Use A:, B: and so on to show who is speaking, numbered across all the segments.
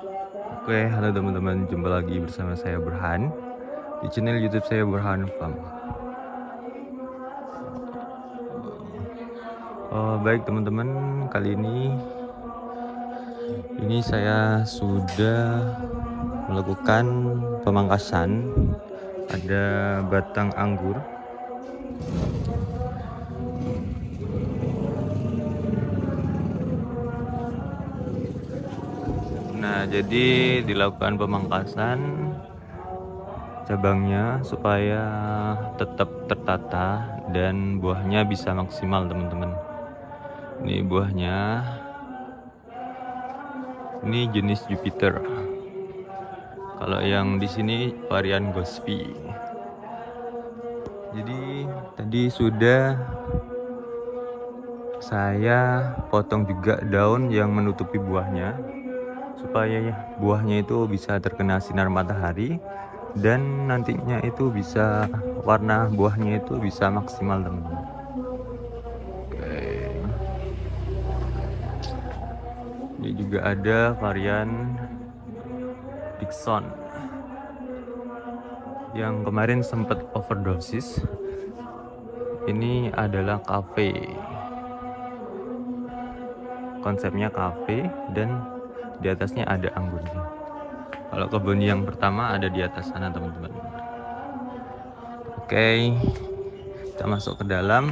A: Oke, halo teman-teman, jumpa lagi bersama saya Burhan di channel YouTube saya Burhan Farm. Baik teman-teman, kali ini saya sudah melakukan pemangkasan. Ada batang anggur. Nah, jadi dilakukan pemangkasan cabangnya supaya tetap tertata dan buahnya bisa maksimal teman-teman. Ini buahnya, ini jenis Jupiter. Kalau yang di sini varian Gospi. Jadi tadi sudah saya potong juga daun yang menutupi buahnya supaya buahnya itu bisa terkena sinar matahari dan nantinya itu bisa warna buahnya itu bisa maksimal teman-teman. Oke. Ini juga ada varian Dixon yang kemarin sempat overdosis. Ini adalah cafe. Konsepnya cafe dan di atasnya ada anggurnya. Kalau kebun yang pertama ada di atas sana teman-teman. Oke, kita masuk ke dalam.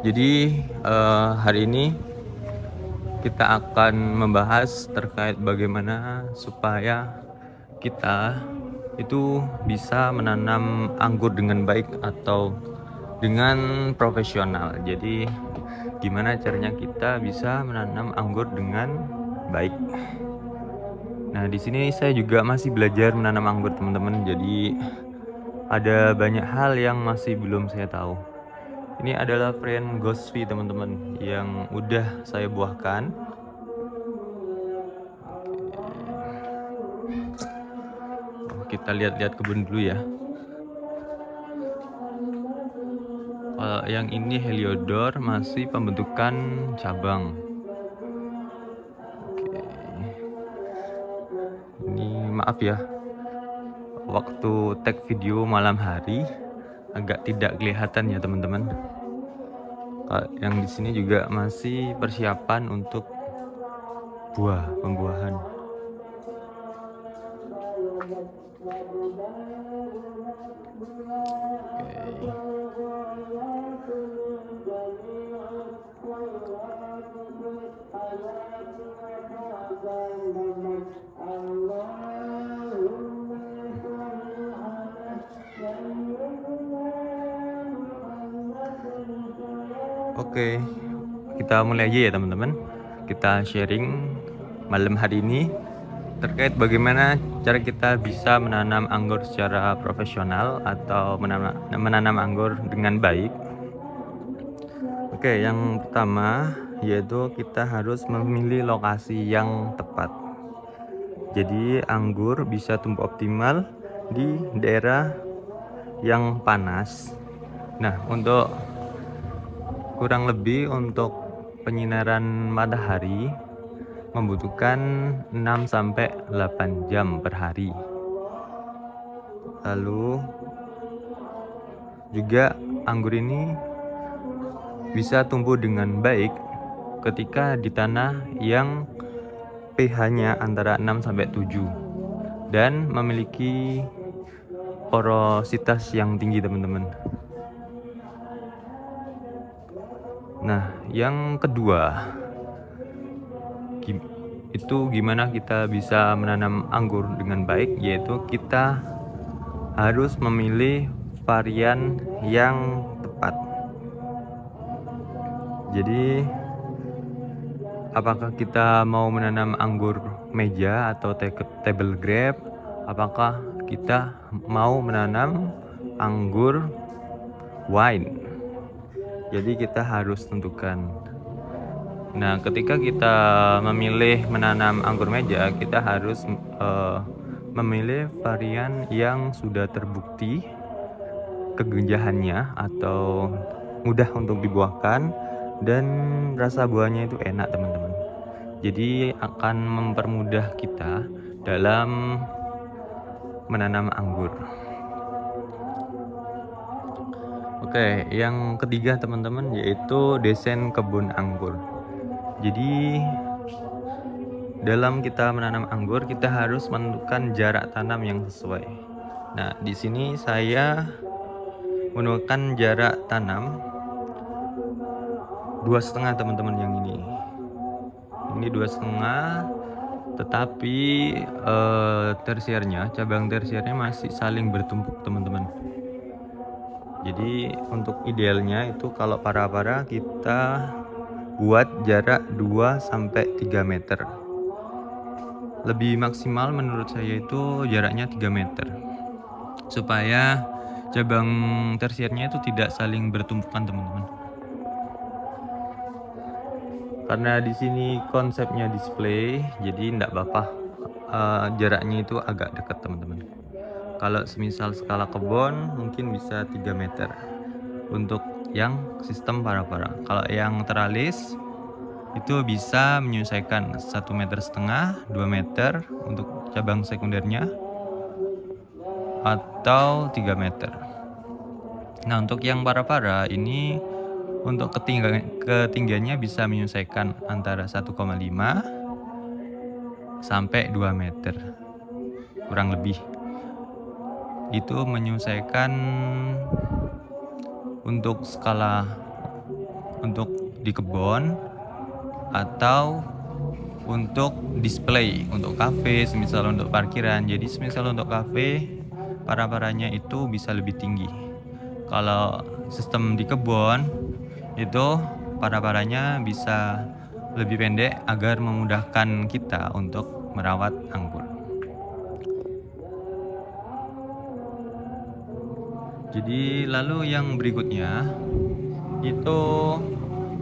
A: Jadi hari ini kita akan membahas terkait bagaimana supaya kita itu bisa menanam anggur dengan baik atau dengan profesional. Jadi gimana caranya kita bisa menanam anggur dengan baik. Nah, di sini saya juga masih belajar menanam anggur teman-teman. Jadi ada banyak hal yang masih belum saya tahu. Ini adalah varian Gospi teman-teman yang udah saya buahkan. Kita lihat-lihat kebun dulu ya. Kalau yang ini Heliodor masih pembentukan cabang. Oke. Ini maaf ya, waktu tag video malam hari agak tidak kelihatan ya teman-teman. Yang di sini juga masih persiapan untuk pembuahan. Oke, kita mulai aja ya teman-teman. Kita sharing malam hari ini terkait bagaimana cara kita bisa menanam anggur secara profesional atau menanam anggur dengan baik. Oke, yang pertama yaitu kita harus memilih lokasi yang tepat. Jadi anggur bisa tumbuh optimal di daerah yang panas. Nah, kurang lebih untuk penyinaran matahari membutuhkan 6-8 jam per hari. Lalu juga anggur ini bisa tumbuh dengan baik ketika di tanah yang pH-nya antara 6-7 dan memiliki porositas yang tinggi teman-teman. Nah, yang kedua itu gimana kita bisa menanam anggur dengan baik, yaitu kita harus memilih varian yang tepat. Jadi apakah kita mau menanam anggur meja atau table grape, apakah kita mau menanam anggur wine. Jadi kita harus tentukan. Nah, ketika kita memilih menanam anggur meja, kita harus memilih varian yang sudah terbukti kegenjahannya atau mudah untuk dibuahkan dan rasa buahnya itu enak teman-teman. Jadi akan mempermudah kita dalam menanam anggur. Oke, yang ketiga teman-teman yaitu desain kebun anggur. Jadi dalam kita menanam anggur kita harus menentukan jarak tanam yang sesuai. Nah, di sini saya menemukan jarak tanam 2,5 teman-teman yang ini. Ini 2,5, tetapi cabang tersiernya masih saling bertumpuk teman-teman. Jadi untuk idealnya itu kalau para-para kita buat jarak 2-3 meter. Lebih maksimal menurut saya itu jaraknya 3 meter. Supaya cabang tersiernya itu tidak saling bertumpukan teman-teman. Karena di sini konsepnya display, jadi enggak apa-apa jaraknya itu agak dekat teman-teman. Kalau semisal skala kebun mungkin bisa 3 meter untuk yang sistem para-para. Kalau yang teralis itu bisa menyesuaikan 1,5 meter, 2 meter untuk cabang sekundernya, atau 3 meter. Nah, untuk yang para-para ini untuk ketinggiannya bisa menyesuaikan antara 1,5 sampai 2 meter kurang lebih. Itu menyesuaikan untuk skala untuk di kebun atau untuk display untuk kafe, semisal untuk parkiran. Jadi semisal untuk kafe para-paranya itu bisa lebih tinggi. Kalau sistem di kebun itu para-paranya bisa lebih pendek agar memudahkan kita untuk merawat anggur. Jadi lalu yang berikutnya itu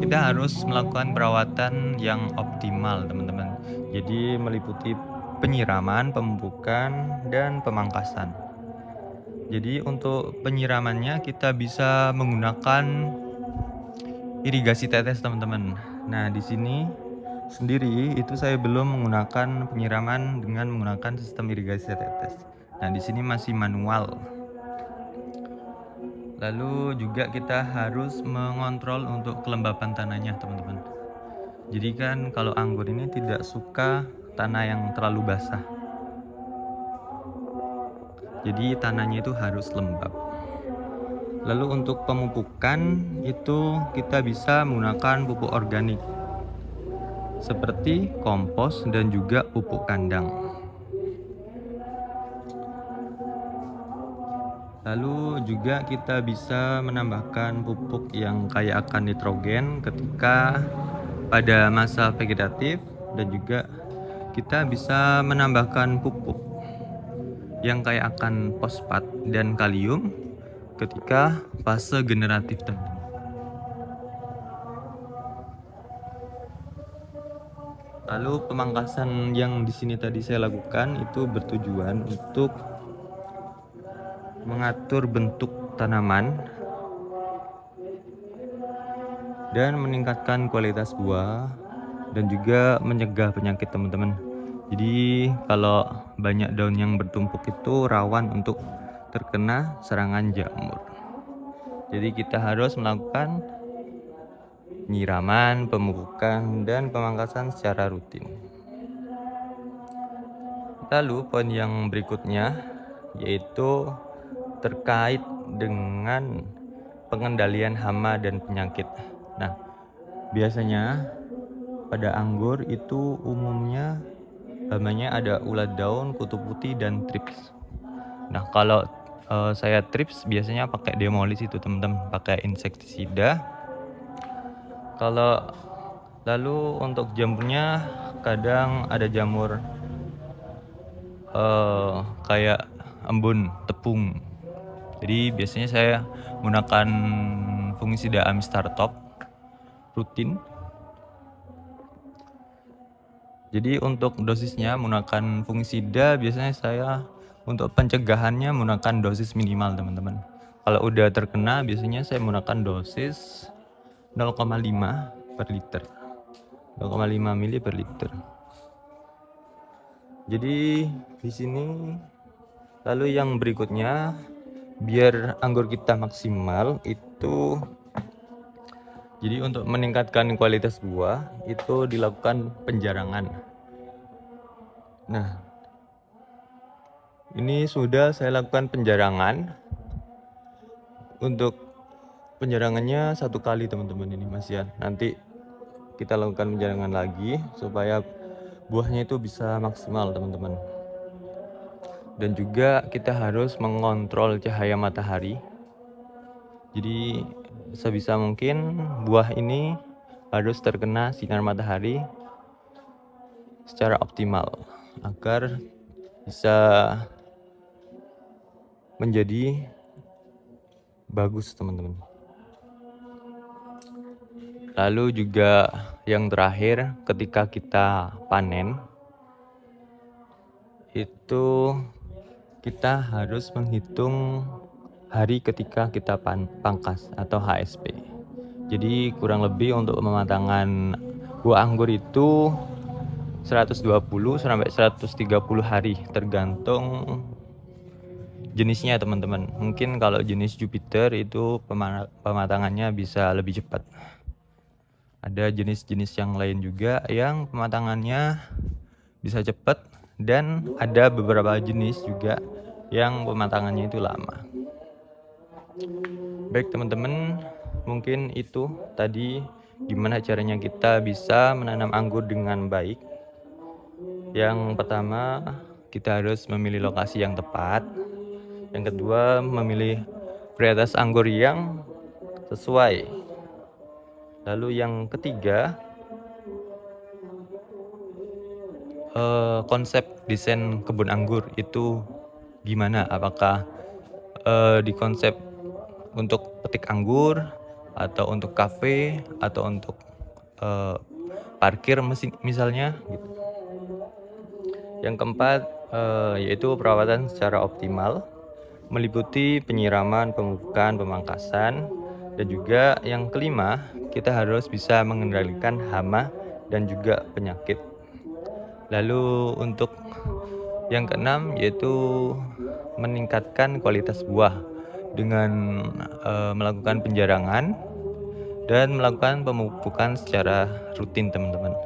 A: kita harus melakukan perawatan yang optimal teman-teman. Jadi meliputi penyiraman, pemupukan, dan pemangkasan. Jadi untuk penyiramannya kita bisa menggunakan irigasi tetes teman-teman. Nah, di sini sendiri itu saya belum menggunakan penyiraman dengan menggunakan sistem irigasi tetes. Nah, di sini masih manual. Lalu juga kita harus mengontrol untuk kelembapan tanahnya teman-teman. Jadi kan kalau anggur ini tidak suka tanah yang terlalu basah. Jadi tanahnya itu harus lembab. Lalu untuk pemupukan itu kita bisa menggunakan pupuk organik seperti kompos dan juga pupuk kandang. Lalu juga kita bisa menambahkan pupuk yang kaya akan nitrogen ketika pada masa vegetatif, dan juga kita bisa menambahkan pupuk yang kaya akan fosfat dan kalium ketika fase generatif teman-teman. Lalu pemangkasan yang di sini tadi saya lakukan itu bertujuan untuk mengatur bentuk tanaman dan meningkatkan kualitas buah dan juga mencegah penyakit teman-teman. Jadi kalau banyak daun yang bertumpuk itu rawan untuk terkena serangan jamur. Jadi kita harus melakukan penyiraman, pemupukan, dan pemangkasan secara rutin. Lalu poin yang berikutnya yaitu terkait dengan pengendalian hama dan penyakit. Nah, biasanya pada anggur itu umumnya hamanya ada ulat daun, kutu putih, dan trips. Nah, kalau saya trips biasanya pakai demolis itu teman-teman, pakai insektisida. Kalau lalu untuk jamurnya kadang ada jamur kayak embun, tepung. Jadi biasanya saya menggunakan fungisida Amistar Top rutin. Jadi untuk dosisnya menggunakan fungisida biasanya saya untuk pencegahannya menggunakan dosis minimal teman-teman. Kalau udah terkena biasanya saya menggunakan dosis 0,5 per liter. 2,5 mili per liter. Jadi di sini, lalu yang berikutnya, biar anggur kita maksimal itu, jadi untuk meningkatkan kualitas buah itu dilakukan penjarangan. Nah, ini sudah saya lakukan penjarangan. Untuk penjarangannya 1 kali teman-teman, ini Mas ya. Nanti kita lakukan penjarangan lagi supaya buahnya itu bisa maksimal teman-teman. Dan juga kita harus mengontrol cahaya matahari. Jadi sebisa mungkin buah ini harus terkena sinar matahari secara optimal agar bisa menjadi bagus teman-teman. Lalu juga yang terakhir, ketika kita panen itu kita harus menghitung hari ketika kita pangkas atau HSP. Jadi kurang lebih untuk pematangan buah anggur itu 120 sampai 130 hari tergantung jenisnya teman-teman. Mungkin kalau jenis Jupiter itu pematangannya bisa lebih cepat. Ada jenis-jenis yang lain juga yang pematangannya bisa cepat, dan ada beberapa jenis juga yang pematangannya itu lama. Baik teman-teman, mungkin itu tadi gimana caranya kita bisa menanam anggur dengan baik. Yang pertama, kita harus memilih lokasi yang tepat. Yang kedua, memilih varietas anggur yang sesuai. Lalu yang ketiga, konsep desain kebun anggur itu gimana? Apakah di konsep untuk petik anggur, atau untuk kafe, atau untuk parkir mesin misalnya gitu. Yang keempat, yaitu perawatan secara optimal, meliputi penyiraman, pemupukan, pemangkasan, dan juga yang kelima, kita harus bisa mengendalikan hama dan juga penyakit. Lalu untuk yang keenam, yaitu meningkatkan kualitas buah dengan melakukan penjarangan dan melakukan pemupukan secara rutin teman-teman.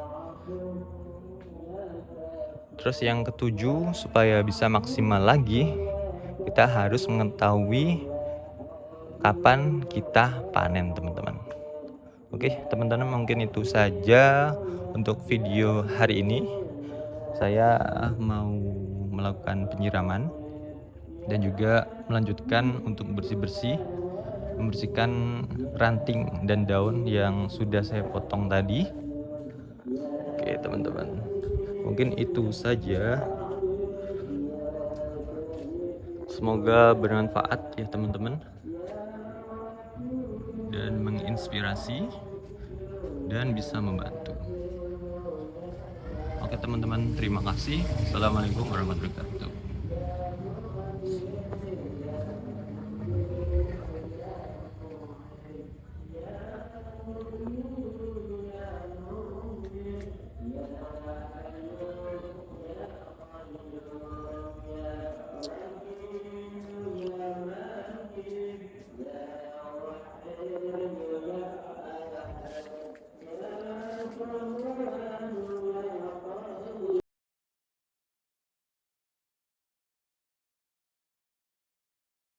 A: Terus yang ketujuh, supaya bisa maksimal lagi, kita harus mengetahui kapan kita panen teman-teman. Oke teman-teman, mungkin itu saja untuk video hari ini. Saya mau melakukan penyiraman dan juga melanjutkan untuk bersih-bersih, membersihkan ranting dan daun yang sudah saya potong tadi. Oke teman-teman, mungkin itu saja. Semoga bermanfaat ya teman-teman, dan menginspirasi dan bisa membantu. Oke teman-teman, terima kasih. Assalamualaikum warahmatullahi wabarakatuh.